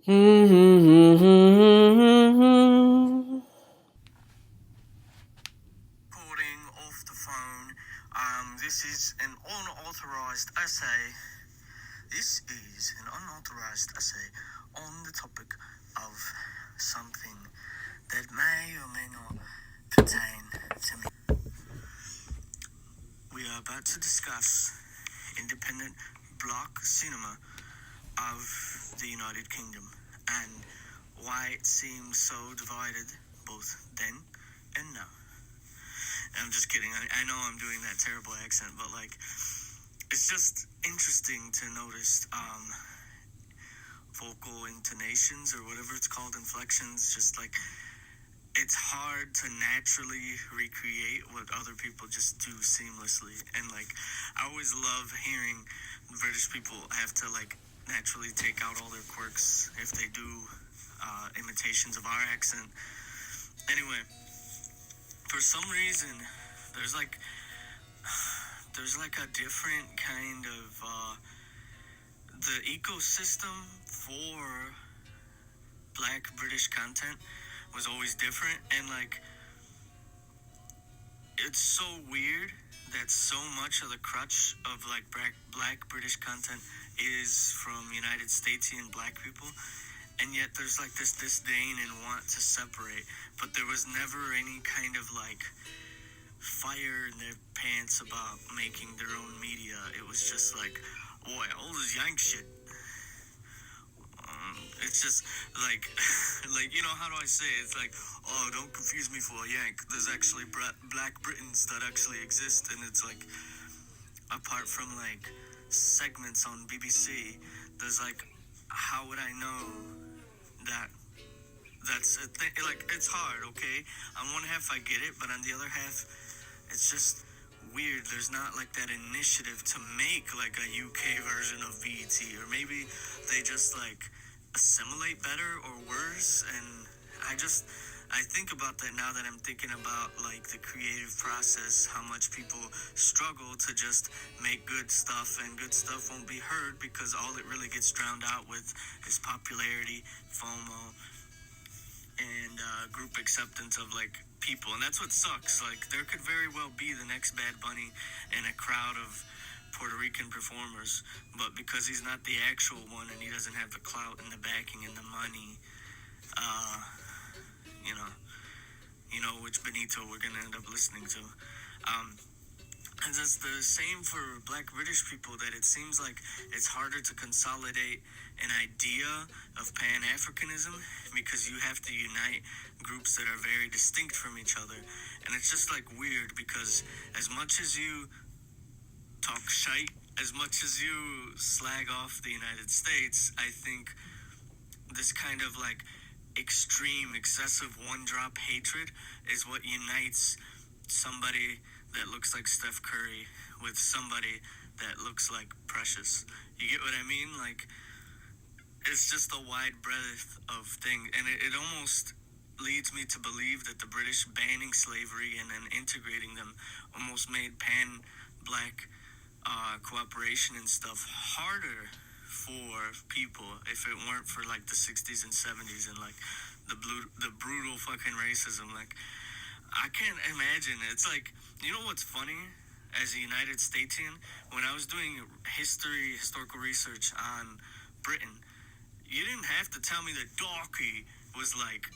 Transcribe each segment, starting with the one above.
Recording off the phone. This is an unauthorized essay. This is an unauthorized essay on the topic of something that may or may not pertain to me. We are about to discuss independent block cinema of the United Kingdom and why it seems so divided both then and now. I'm just kidding. I know I'm doing that terrible accent, but like, it's just interesting to notice vocal intonations or whatever it's called, inflections. Just like, it's hard to naturally recreate what other people just do seamlessly. And like, I always love hearing British people have to like naturally take out all their quirks if they do imitations of our accent. Anyway, for some reason, there's like a different kind of the ecosystem for Black British content was always different, and like, it's so weird that so much of the crutch of like Black British content is from United Statesian Black people, and yet there's like this disdain and want to separate, but there was never any kind of like fire in their pants about making their own media. It was just like, boy, all this Yank shit. It's just like, like, you know, how do I say it? It's like, oh, don't confuse me for a Yank. There's actually Black Britons that actually exist, and it's like, apart from like segments on BBC, there's like, how would I know that that's a thing? Like, it's hard, okay? On one half, I get it, but on the other half, it's just weird. There's not like that initiative to make like a UK version of BET, or maybe they just like assimilate better or worse. And I think about that now that I'm thinking about like the creative process, how much people struggle to just make good stuff, and good stuff won't be heard because all it really gets drowned out with is popularity, FOMO, and group acceptance of like people. And that's what sucks. Like, there could very well be the next Bad Bunny in a crowd of Puerto Rican performers, but because he's not the actual one and he doesn't have the clout and the backing and the money, uh, you know, which Benito we're gonna end up listening to. And it's the same for Black British people, that it seems like it's harder to consolidate an idea of Pan-Africanism because you have to unite groups that are very distinct from each other. And it's just like weird because as much as you talk shite, as much as you slag off the United States, I think this kind of like extreme, excessive one-drop hatred is what unites somebody that looks like Steph Curry with somebody that looks like Precious. You get what I mean? Like, it's just a wide breadth of thing, and it almost leads me to believe that the British banning slavery and then integrating them almost made pan-black cooperation and stuff harder for people if it weren't for like the 60s and 70s and like the brutal fucking racism. Like, I can't imagine. It's like, you know what's funny? As a United Statesian, when I was doing historical research on Britain, you didn't have to tell me that Darky was like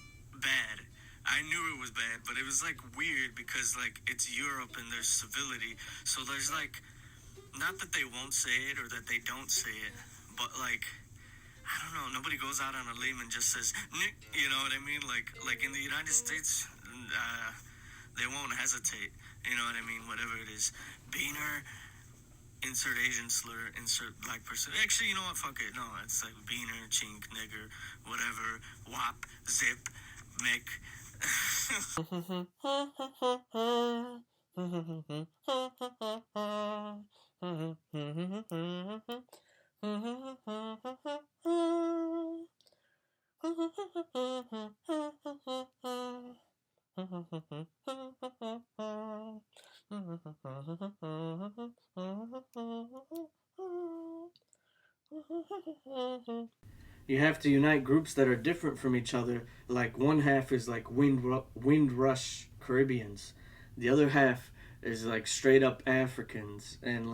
bad. I knew it was bad, but it was like weird because like it's Europe and there's civility. So there's like, not that they won't say it or that they don't say it, but like, I don't know, nobody goes out on a limb and just says, Nick, you know what I mean? Like in the United States, they won't hesitate. You know what I mean? Whatever it is. Beaner, insert Asian slur, insert black person. Actually, you know what? Fuck it. No, it's like Beaner, chink, nigger, whatever, wop, zip, mick. you have to unite groups that are different from each other. Like one half is like Windrush Caribbeans, the other half is like straight up Africans, and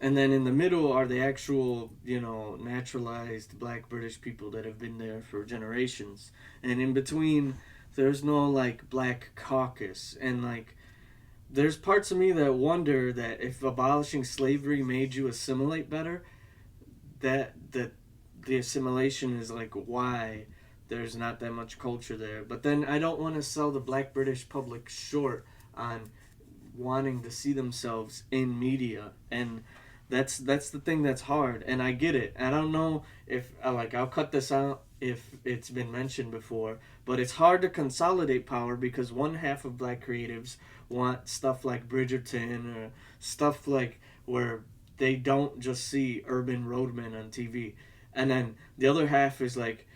then in the middle are the actual, naturalized black British people that have been there for generations. And in between, there's no like black caucus. And like, there's parts of me that wonder that if abolishing slavery made you assimilate better, that the assimilation is like why there's not that much culture there. But then I don't want to sell the black British public short on wanting to see themselves in media, and that's the thing that's hard. And I get it. I don't know if I'll cut this out if it's been mentioned before, but it's hard to consolidate power because one half of black creatives want stuff like Bridgerton or stuff like where they don't just see urban roadmen on TV, and then the other half is like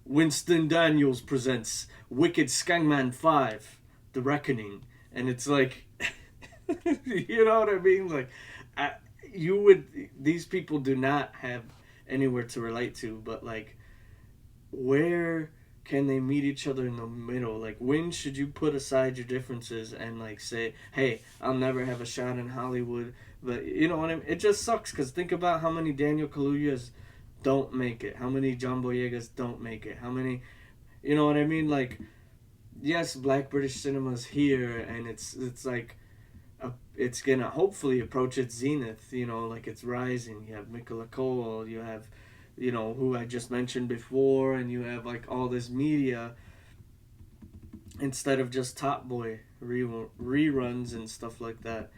Winston Daniels presents Wicked Skangman 5 The Reckoning, and it's like you know what I mean? Like, these people do not have anywhere to relate to, but like, where can they meet each other in the middle? Like, when should you put aside your differences and like say, hey, I'll never have a shot in Hollywood? But you know what I mean? It just sucks because think about how many Daniel Kaluyas don't make it, how many John Boyegas don't make it, how many, you know what I mean? Like, yes, black British cinema's here, and it's like, it's gonna hopefully approach its zenith, like it's rising. You have Michaela Cole, you have, who I just mentioned before, and you have like all this media instead of just Top Boy reruns and stuff like that,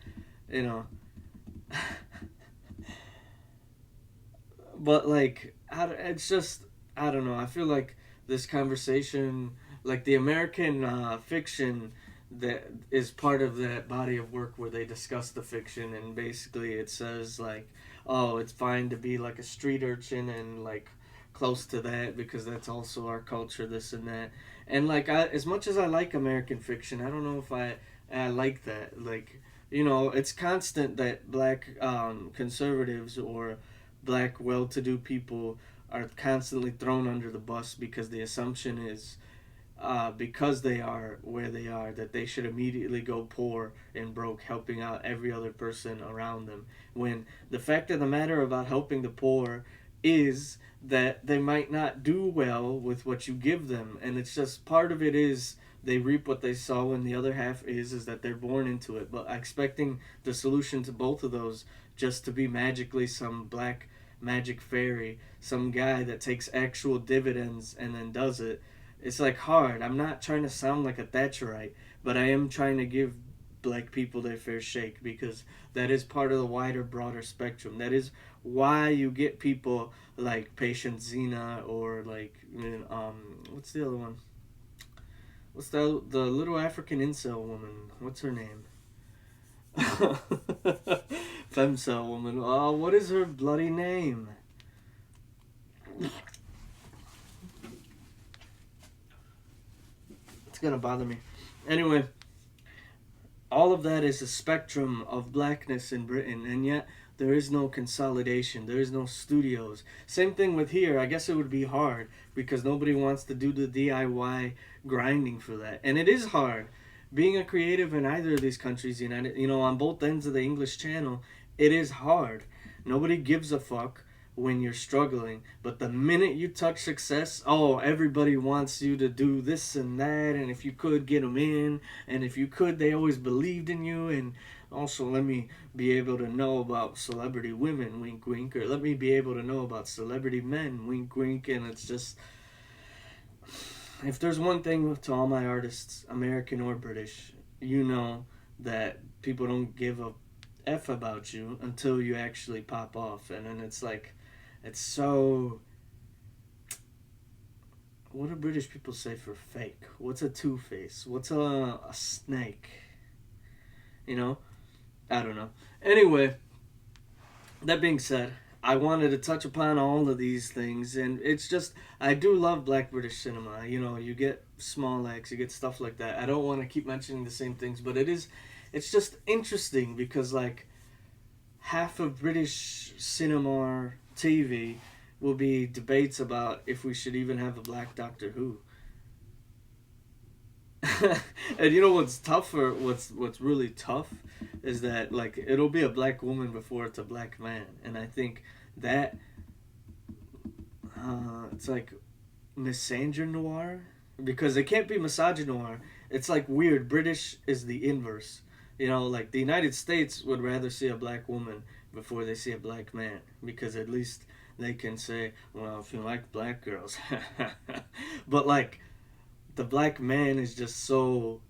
But like, it's just, I don't know. I feel like this conversation, like the American fiction that is part of that body of work where they discuss the fiction, and basically it says like, oh, it's fine to be like a street urchin and like close to that because that's also our culture, this and that. And like, as much as I like American fiction, I don't know if I like that. Like, it's constant that black conservatives or black well-to-do people are constantly thrown under the bus because the assumption is because they are where they are, that they should immediately go poor and broke, helping out every other person around them. When the fact of the matter about helping the poor is that they might not do well with what you give them, and it's just part of it is they reap what they sow, and the other half is that they're born into it. But expecting the solution to both of those just to be magically some black magic fairy, some guy that takes actual dividends and then does it, it's like hard. I'm not trying to sound like a Thatcherite, but I am trying to give black people their fair shake because that is part of the wider, broader spectrum. That is why you get people like Patient Zena or like, what's the other one? What's the little African incel woman? What's her name? Femcel woman. Oh, what is her bloody name? It's gonna bother me. Anyway, all of that is a spectrum of blackness in Britain, and yet there is no consolidation. There is no studios. Same thing with here. I guess it would be hard because nobody wants to do the DIY grinding for that, and it is hard. Being a creative in either of these countries, on both ends of the English Channel, it is hard. Nobody gives a fuck when you're struggling, but the minute you touch success, oh, everybody wants you to do this and that, and if you could, get them in, and if you could, they always believed in you, and also let me be able to know about celebrity women, wink wink, or let me be able to know about celebrity men, wink wink. And it's just, if there's one thing to all my artists, American or British, that people don't give a F about you until you actually pop off. And then it's like, it's so, what do British people say for fake? What's a two-face? What's a snake? I don't know. Anyway, that being said, I wanted to touch upon all of these things, and it's just, I do love black British cinema. You get Small Axe, you get stuff like that. I don't want to keep mentioning the same things, but it's just interesting because like half of British cinema TV will be debates about if we should even have a black Doctor Who. And you know what's tough, or what's really tough is that like it'll be a black woman before it's a black man, and I think that it's like misandry because it can't be misogynoir. It's like weird. British is the inverse. You know, like the United States would rather see a black woman before they see a black man because at least they can say, well, if you like black girls. But like the black man is just so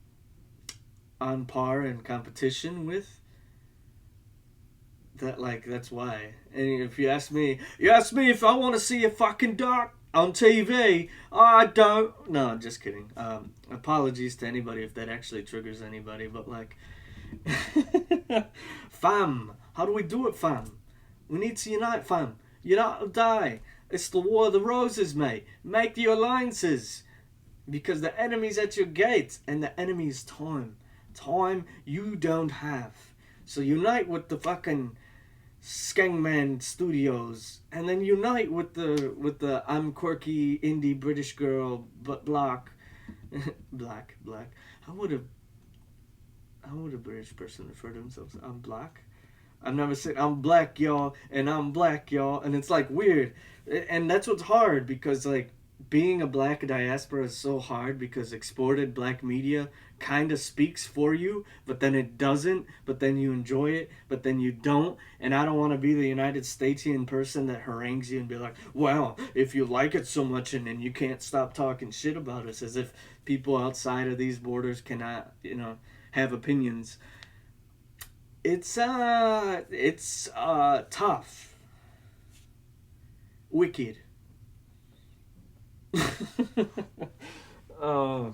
on par in competition with that, like that's why. And if you ask me if I want to see a fucking doc on TV, I don't. No, I'm just kidding. Apologies to anybody if that actually triggers anybody, but like, fam, how do we do it, fam? We need to unite, fam. Unite or die. It's the war of the roses, mate. Make the alliances. Because the enemy's at your gate, and the enemy is time. Time you don't have. So unite with the fucking Skangman Studios, and then unite with the I'm quirky indie British girl, but black, black. How would a British person refer to themselves? I'm black. I've never said I'm black, y'all, and I'm black, y'all, and it's like weird, and that's what's hard because like being a black diaspora is so hard because exported black media kind of speaks for you, but then it doesn't, but then you enjoy it, but then you don't. And I don't want to be the United Statesian person that harangues you and be like, well, if you like it so much and then you can't stop talking shit about us, as if people outside of these borders cannot, have opinions. It's tough. Wicked. uh,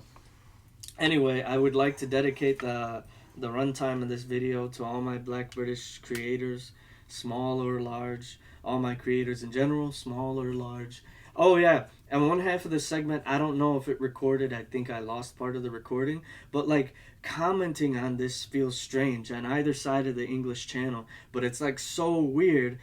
Anyway, I would like to dedicate the runtime of this video to all my black British creators, small or large, all my creators in general, small or large. Oh yeah, and one half of this segment, I don't know if it recorded. I think I lost part of the recording, but like commenting on this feels strange on either side of the English channel, but it's like so weird.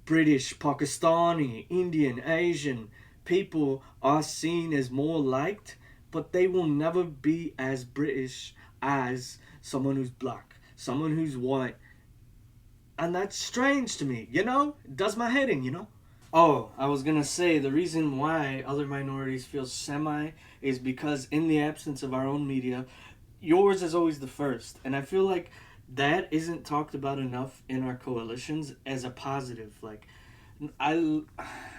British, Pakistani, Indian, Asian people are seen as more liked, but they will never be as British as someone who's black, someone who's white. And that's strange to me, It does my head in. Oh, I was gonna say the reason why other minorities feel semi is because in the absence of our own media, yours is always the first. And I feel like that isn't talked about enough in our coalitions as a positive. Like, I,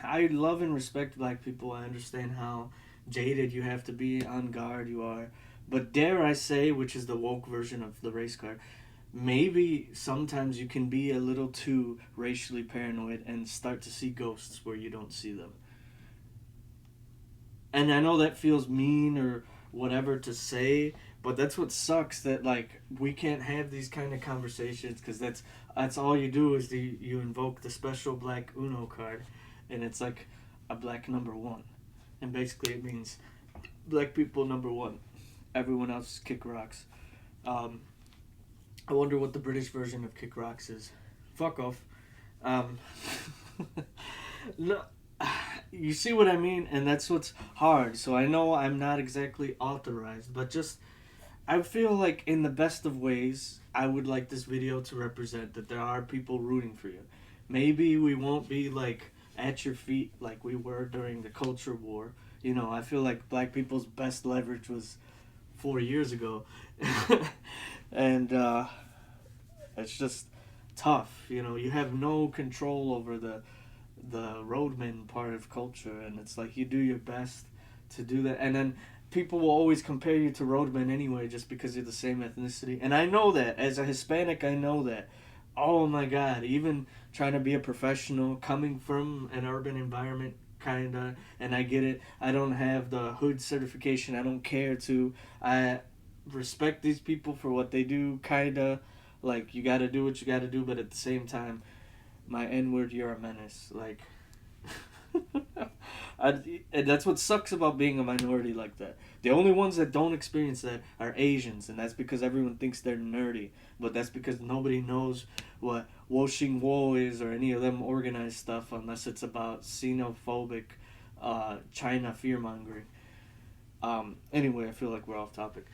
I love and respect black people. I understand how jaded you have to be, on guard you are. But dare I say, which is the woke version of the race card, maybe sometimes you can be a little too racially paranoid and start to see ghosts where you don't see them. And I know that feels mean or whatever to say, but that's what sucks, that like we can't have these kind of conversations because that's all you do is you invoke the special black Uno card, and it's like a black number one, and basically it means black people number one, everyone else kick rocks. I wonder what the British version of kick rocks is. Fuck off. Um, no, you see what I mean, and that's what's hard. So I know I'm not exactly authorized, but just I feel like in the best of ways, I would like this video to represent that there are people rooting for you. Maybe we won't be like at your feet like we were during the culture war. I feel like black people's best leverage was 4 years ago. And it's just tough. You have no control over the roadman part of culture, and it's like you do your best to do that, and then people will always compare you to roadmen anyway just because you're the same ethnicity. And I know that as a Hispanic, I know that. Oh my god, even trying to be a professional coming from an urban environment, kinda, and I get it. I don't have the hood certification. I don't care to. I respect these people for what they do, kinda. Like, you gotta do what you gotta do, but at the same time, my N-word, you're a menace. Like, And that's what sucks about being a minority like that. The only ones that don't experience that are Asians, and that's because everyone thinks they're nerdy. But that's because nobody knows what Wo Xing Wo is or any of them organized stuff unless it's about xenophobic China fear mongering. Anyway, I feel like we're off topic.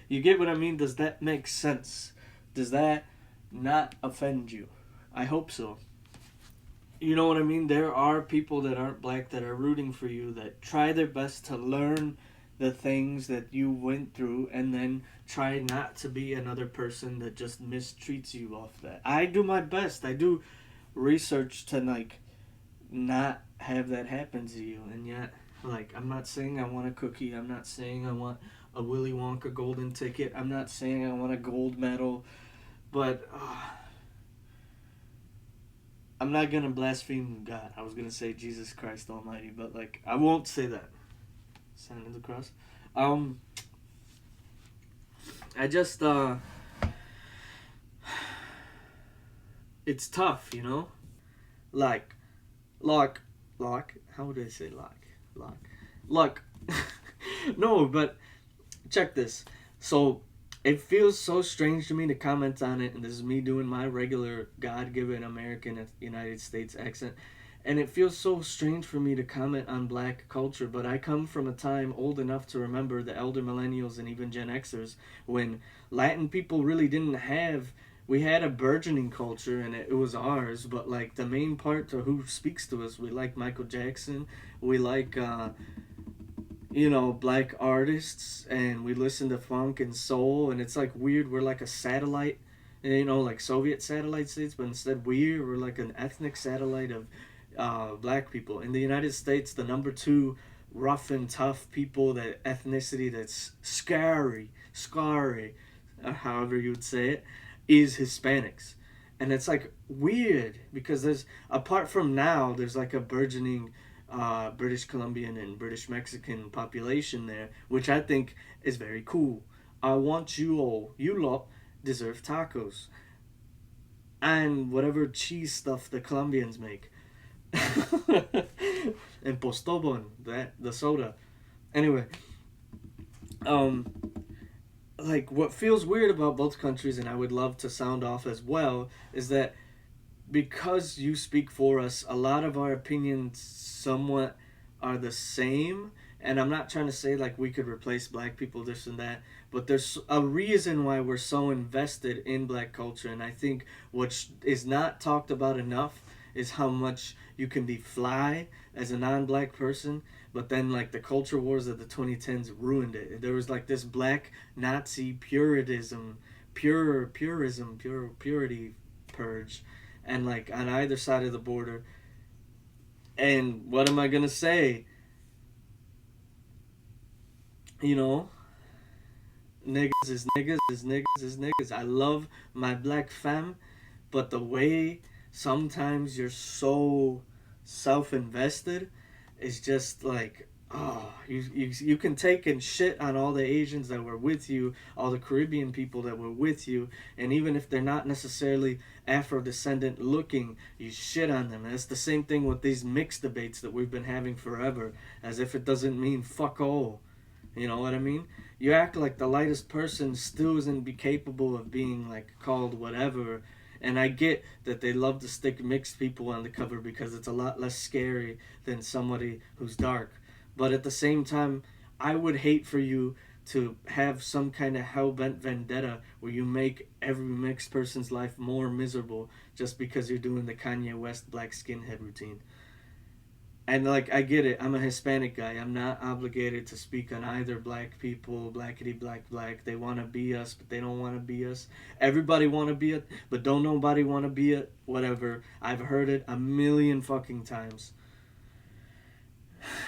You get what I mean? Does that make sense? Does that not offend you? I hope so. You know what I mean? There are people that aren't black that are rooting for you, that try their best to learn the things that you went through and then try not to be another person that just mistreats you off that. I do my best. I do research to like not have that happen to you, and yet like I'm not saying I want a cookie. I'm not saying I want a Willy Wonka golden ticket. I'm not saying I want a gold medal, but I'm not gonna blaspheme God. I was gonna say Jesus Christ Almighty, but like I won't say that. Sign of the cross. I just it's tough, you know. Like, how would I say lock? No, but check this. So it feels so strange to me to comment on it, and this is me doing my regular God-given American United States accent, and it feels so strange for me to comment on black culture, but I come from a time old enough to remember the elder millennials and even Gen Xers when Latin people really didn't have, we had a burgeoning culture and it was ours, but like the main part to who speaks to us, we like Michael Jackson, we like black artists, and we listen to funk and soul, and it's like weird. We're like a satellite, like Soviet satellite states, but instead we're like an ethnic satellite of black people. In the United States, the number two rough and tough people, that ethnicity that's scary, or however you would say it, is Hispanics. And it's like weird because there's, apart from now, there's like a burgeoning British Columbian and British Mexican population there, which I think is very cool. I want you lot deserve tacos and whatever cheese stuff the Colombians make. And Postobon, the soda. Anyway, like what feels weird about both countries, and I would love to sound off as well, is that because you speak for us, a lot of our opinions somewhat are the same. And I'm not trying to say like we could replace black people, this and that, but there's a reason why we're so invested in black culture. And I think what is not talked about enough is how much you can be fly as a non-black person, but then like the culture wars of the 2010s ruined it. There was like this black Nazi purism, purity purge, and like on either side of the border. And what am I gonna say? Niggas is niggas is niggas is niggas. I love my black fam, but the way sometimes you're so self-invested is just like, you can take and shit on all the Asians that were with you, all the Caribbean people that were with you, and even if they're not necessarily Afro-descendant looking, you shit on them. And it's the same thing with these mixed debates that we've been having forever, as if it doesn't mean fuck all. You know what I mean? You act like the lightest person still isn't be capable of being like called whatever. And I get that they love to stick mixed people on the cover because it's a lot less scary than somebody who's dark. But at the same time, I would hate for you to have some kind of hell-bent vendetta where you make every mixed person's life more miserable just because you're doing the Kanye West black skinhead routine. And like, I get it, I'm a Hispanic guy, I'm not obligated to speak on either black people, blackity black. They want to be us, but they don't want to be us. Everybody want to be it, but don't nobody want to be it. Whatever, I've heard it a million fucking times.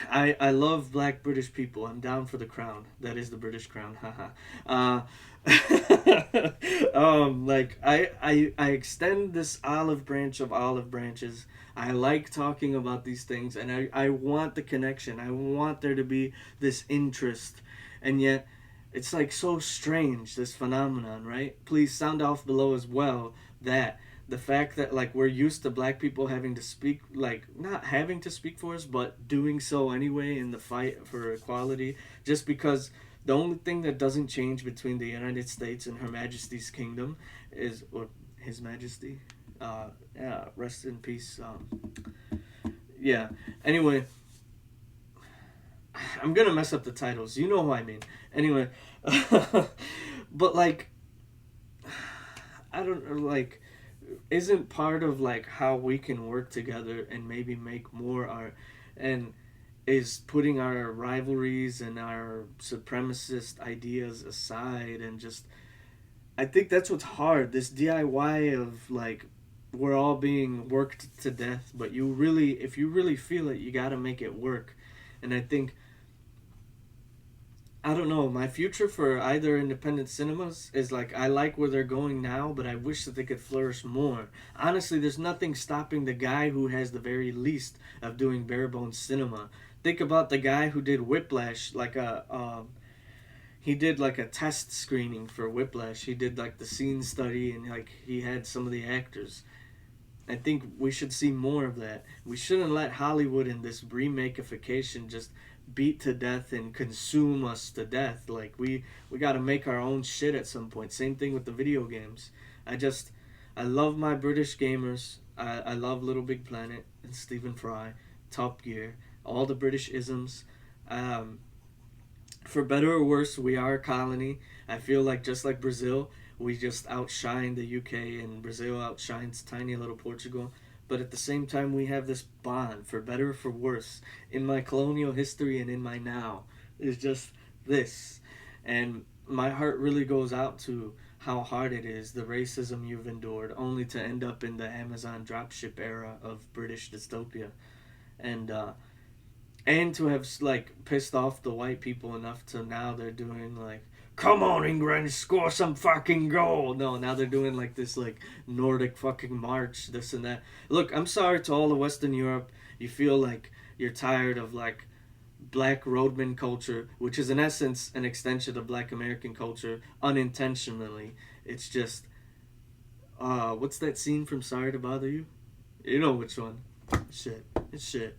I love black British people. I'm down for the crown. That is the British crown. Haha. Like I extend this olive branch of olive branches. I like talking about these things, and I want the connection. I want there to be this interest, and yet it's like so strange, this phenomenon, right? Please sound off below as well that the fact that like we're used to black people having to speak, like not having to speak for us but doing so anyway in the fight for equality, just because the only thing that doesn't change between the United States and Her Majesty's kingdom is, or His Majesty, yeah, rest in peace, yeah, anyway, I'm gonna mess up the titles, you know who I mean, anyway. But like, I don't like, isn't part of like how we can work together and maybe make more art, and is putting our rivalries and our supremacist ideas aside and just, I think that's what's hard, this DIY of like we're all being worked to death, but you really, if you really feel it, you got to make it work. And I think, I don't know, my future for either independent cinemas is like, I like where they're going now, but I wish that they could flourish more. Honestly, there's nothing stopping the guy who has the very least of doing bare bones cinema. Think about the guy who did Whiplash, like he did like a test screening for Whiplash. He did like the scene study and like he had some of the actors. I think we should see more of that. We shouldn't let Hollywood and this remakification just beat to death and consume us to death. Like we got to make our own shit at some point. Same thing with the video games. I love my British gamers. I love Little Big Planet and Stephen Fry, Top Gear, all the British isms. For better or worse, we are a colony. I feel like just like Brazil, we just outshine the UK, and Brazil outshines tiny little Portugal. But at the same time, we have this bond, for better or for worse, in my colonial history and in my now, is just this. And my heart really goes out to how hard it is, the racism you've endured, only to end up in the Amazon dropship era of British dystopia. And to have like pissed off the white people enough to now they're doing like, come on England, score some fucking goal. No, now they're doing like this like Nordic fucking march, this and that. Look, I'm sorry to all of Western Europe. You feel like you're tired of like black roadman culture, which is in essence an extension of black American culture unintentionally. It's just what's that scene from Sorry to Bother You? You know which one. Shit. It's shit.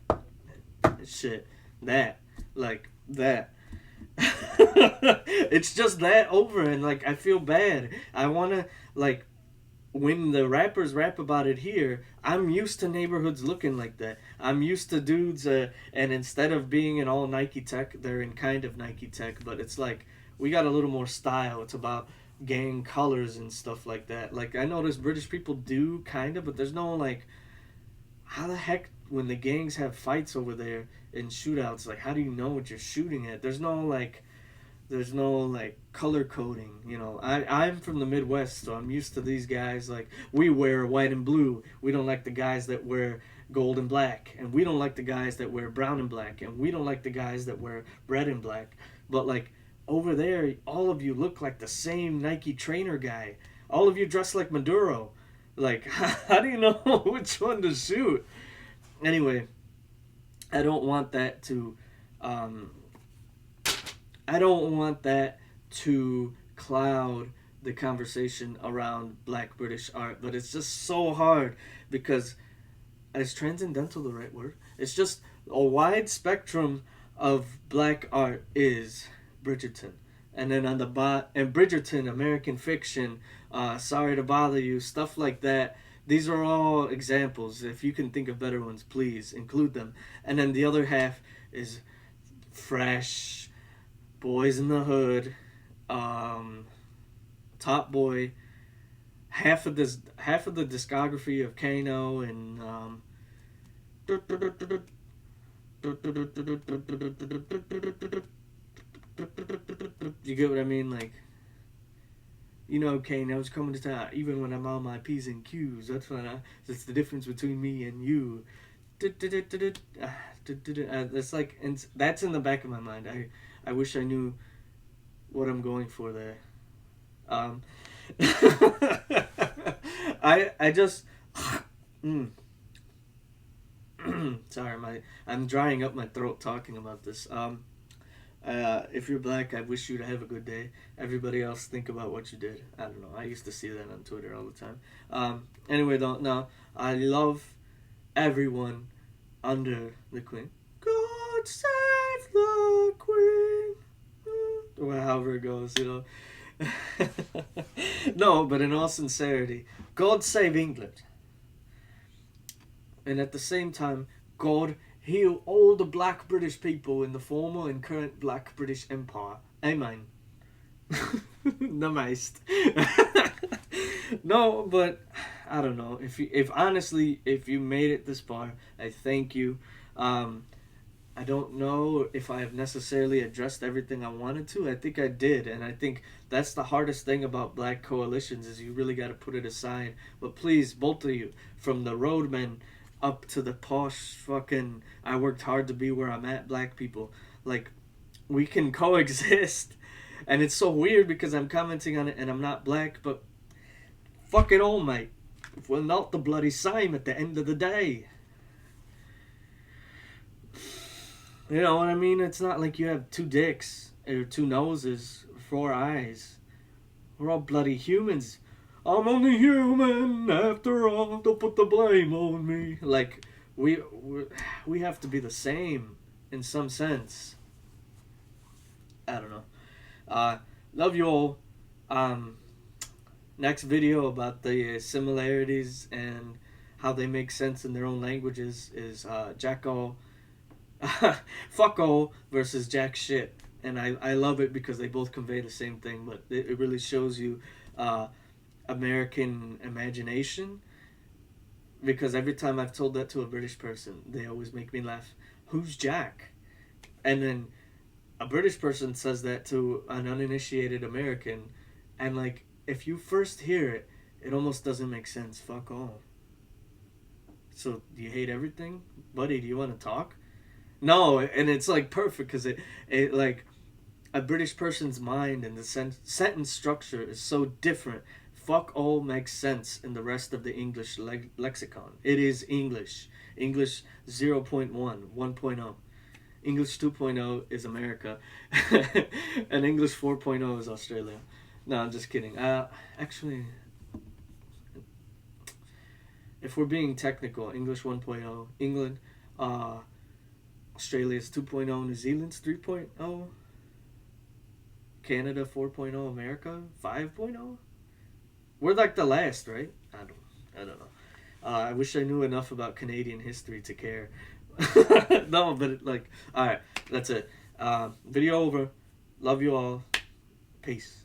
It's shit. That. Like that. It's just that over, and like I feel bad. I wanna like, when the rappers rap about it here, I'm used to neighborhoods looking like that. I'm used to dudes, and instead of being in all Nike tech, they're in kind of Nike tech, but it's like we got a little more style. It's about gang colors and stuff like that. Like I notice British people do kind of, but there's no like, how the heck when the gangs have fights over there in shootouts, like how do you know what you're shooting at? There's no like color coding, you know. I'm from the Midwest, so I'm used to these guys, like we wear white and blue. We don't like the guys that wear gold and black, and we don't like the guys that wear brown and black, and we don't like the guys that wear red and black. But like over there, all of you look like the same Nike trainer guy. All of you dress like Maduro. Like how do you know which one to shoot? Anyway, I don't want that to cloud the conversation around black British art, but it's just so hard because, is transcendental the right word? It's just a wide spectrum of black art is Bridgerton. And then on the and Bridgerton, American Fiction, Sorry to Bother You, stuff like that. These are all examples. If you can think of better ones, please include them. And then the other half is Fresh, Boys in the Hood, Top Boy, half of the discography of Kano, and you get what I mean? Like, you know, Kano's coming to town even when I'm on my P's and Q's. That's the difference between me and you. That's like, and that's in the back of my mind. I wish I knew what I'm going for there. I just sorry, I'm drying up my throat talking about this. If you're black, I wish you to have a good day. Everybody else, think about what you did. I don't know. I used to see that on Twitter all the time. Anyway, though, no, I love everyone under the Queen. God save the Queen. Or however it goes, you know. No, but in all sincerity, God save England. And at the same time, God heal all the black British people in the former and current black British Empire. Amen. Namaste. No, but I don't know. If honestly, if you made it this far, I thank you. I don't know if I have necessarily addressed everything I wanted to. I think I did, and I think that's the hardest thing about black coalitions is you really got to put it aside. But please, both of you, from the roadmen up to the posh fucking I worked hard to be where I'm at black people, like, we can coexist. And it's so weird because I'm commenting on it and I'm not black, but fuck it all, mate. We're not the bloody same at the end of the day. You know what I mean? It's not like you have two dicks or two noses, 4 eyes. We're all bloody humans. I'm only human after all. Don't put the blame on me. Like, we have to be the same in some sense. I don't know. Love you all. Next video about the similarities and how they make sense in their own languages is Jack all. Fuck all versus jack shit. And I love it because they both convey the same thing, but it really shows you American imagination. Because every time I've told that to a British person, they always make me laugh. Who's Jack? And then a British person says that to an uninitiated American, and like, if you first hear it, it almost doesn't make sense. Fuck all. So, do you hate everything? Buddy, do you want to talk? No, and it's like perfect because it like a British person's mind and the sentence structure is so different. Fuck all makes sense in the rest of the English lexicon. It is English. English 0.1, 1.0. English 2.0 is America. And English 4.0 is Australia. No, I'm just kidding. Actually, if we're being technical, English 1.0, England, Australia's 2.0, New Zealand's 3.0, Canada 4.0, America 5.0. We're like the last, right? I don't know. I wish I knew enough about Canadian history to care. No, but like, all right, that's it. Video over. Love you all. Peace.